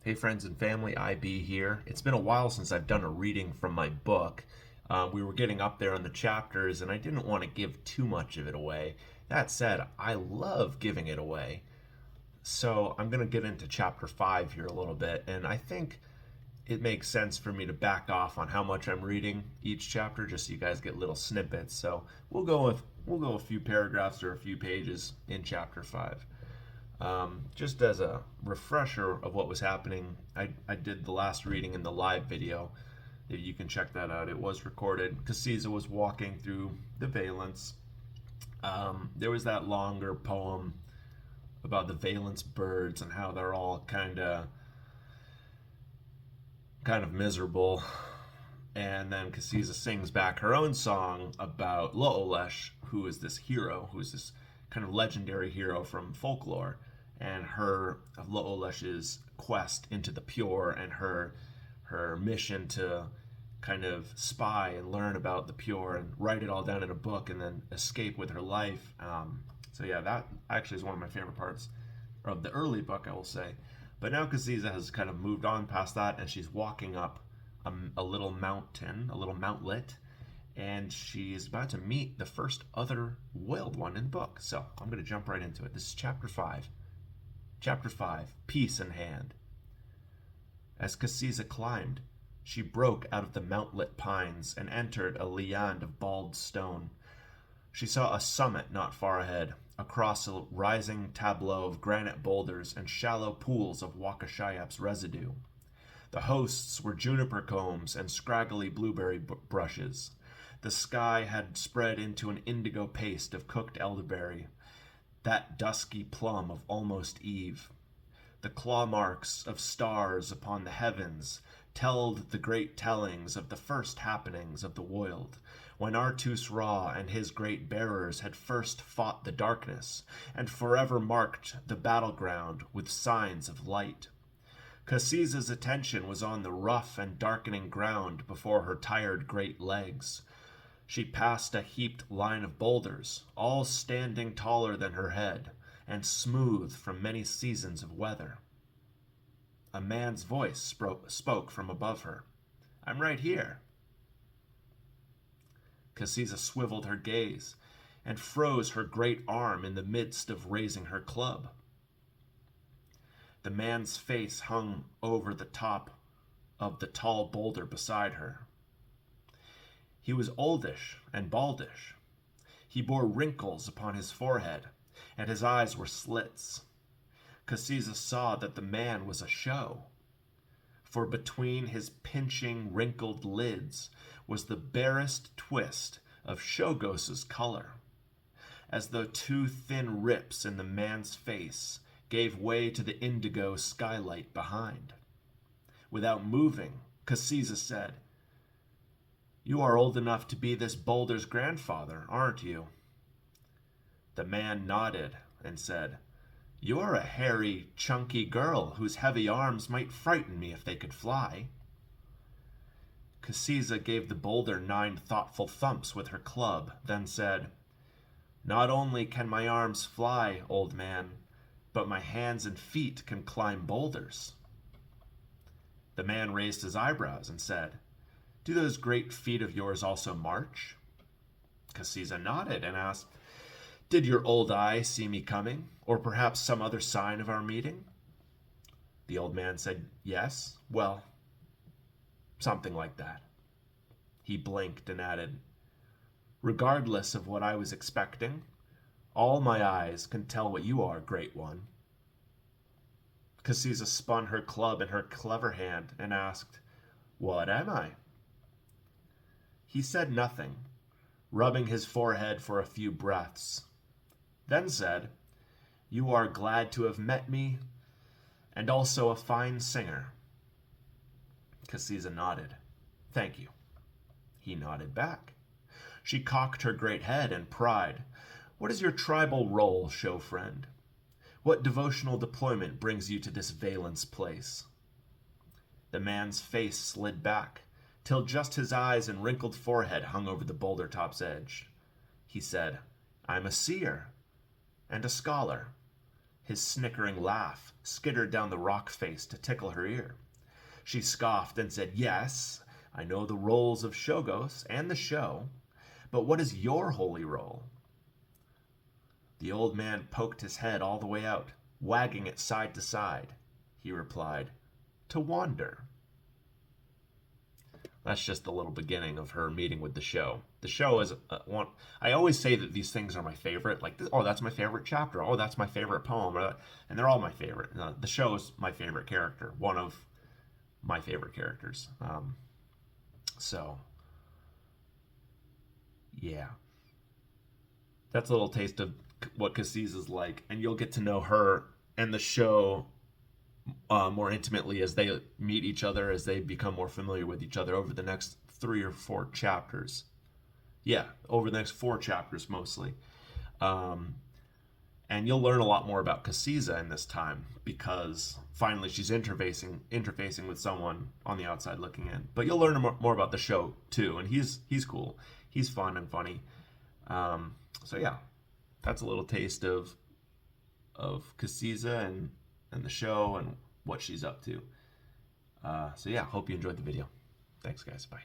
Hey friends and family, IB here. It's been a while since I've done a reading from my book. We were getting up there on the chapters and I didn't want to give too much of it away. That said, I love giving it away. So I'm going to get into chapter 5 here a little bit, and I think it makes sense for me to back off on how much I'm reading each chapter just so you guys get little snippets. So we'll go a few paragraphs or a few pages in chapter 5. Just as a refresher of what was happening, I did the last reading in the live video. You can check that out. It was recorded. Caasizah was walking through the Valence. There was that longer poem about the Valence birds and how they're all kind of miserable. And then Caasizah sings back her own song about Lo'olesh, who is this hero, who is this kind of legendary hero from folklore, and her Lo'olesh's quest into the pure and her mission to kind of spy and learn about the pure and write it all down in a book and then escape with her life. So yeah, that actually is one of my favorite parts of the early book, I will say. But now Caasizah has kind of moved on past that, and she's walking up a little mountain, a little mountainlet, and she's about to meet the first other Woild one in the book. So I'm going to jump right into it. This is chapter 5. Chapter 5, Peace in Hand. As Caasizah climbed, she broke out of the mountlet pines and entered a liand of bald stone. She saw a summit not far ahead, across a rising tableau of granite boulders and shallow pools of Wakashayap's residue. The hosts were juniper combs and scraggly blueberry brushes. The sky had spread into an indigo paste of cooked elderberry, that dusky plum of almost eve. The claw marks of stars upon the heavens telled the great tellings of the first happenings of the Woild, when Artus Ra and his great bearers had first fought the darkness, and forever marked the battleground with signs of light. Caasizah's attention was on the rough and darkening ground before her tired great legs. She passed a heaped line of boulders, all standing taller than her head, and smooth from many seasons of weather. A man's voice spoke from above her. "I'm right here." Caasizah swiveled her gaze and froze her great arm in the midst of raising her club. The man's face hung over the top of the tall boulder beside her. He was oldish and baldish. He bore wrinkles upon his forehead, and his eyes were slits. Caasizah saw that the man was a show, for between his pinching, wrinkled lids was the barest twist of Shogos's color, as though two thin rips in the man's face gave way to the indigo skylight behind. Without moving, Caasizah said, "You are old enough to be this boulder's grandfather, aren't you?" The man nodded and said, "You're a hairy, chunky girl whose heavy arms might frighten me if they could fly." Caasizah gave the boulder 9 thoughtful thumps with her club, then said, "Not only can my arms fly, old man, but my hands and feet can climb boulders." The man raised his eyebrows and said, "Do those great feet of yours also march?" Caasizah nodded and asked, "Did your old eye see me coming, or perhaps some other sign of our meeting?" The old man said, "Yes, well, something like that." He blinked and added, "Regardless of what I was expecting, all my eyes can tell what you are, great one." Caasizah spun her club in her clever hand and asked, "What am I?" He said nothing, rubbing his forehead for a few breaths, then said, "You are glad to have met me, and also a fine singer." Caasizah nodded. "Thank you." He nodded back. She cocked her great head and pried, "What is your tribal role, show friend? What devotional deployment brings you to this Valence place?" The man's face slid back, till just his eyes and wrinkled forehead hung over the boulder top's edge. He said, "I'm a seer and a scholar. His snickering laugh skittered down the rock face to tickle her ear. She scoffed and said, "Yes, I know the roles of Shogos and the show, but what is your holy role?" The old man poked his head all the way out, wagging it side to side. He replied, "To wander." That's just the little beginning of her meeting with the show. The show is one. I always say that these things are my favorite. Like, oh, that's my favorite chapter. Oh, that's my favorite poem. And they're all my favorite. The show is my favorite character. One of my favorite characters. So, yeah. That's a little taste of what Caasizah is like. And you'll get to know her and the show more intimately as they meet each other, as they become more familiar with each other over the next 3 or 4 chapters. Yeah, over the next 4 chapters mostly. And you'll learn a lot more about Caasizah in this time because finally she's interfacing with someone on the outside looking in. But you'll learn more about the show too, and he's cool. He's fun and funny. So yeah, that's a little taste of Caasizah and the show and what she's up to. So yeah, hope you enjoyed the video. Thanks, guys. Bye.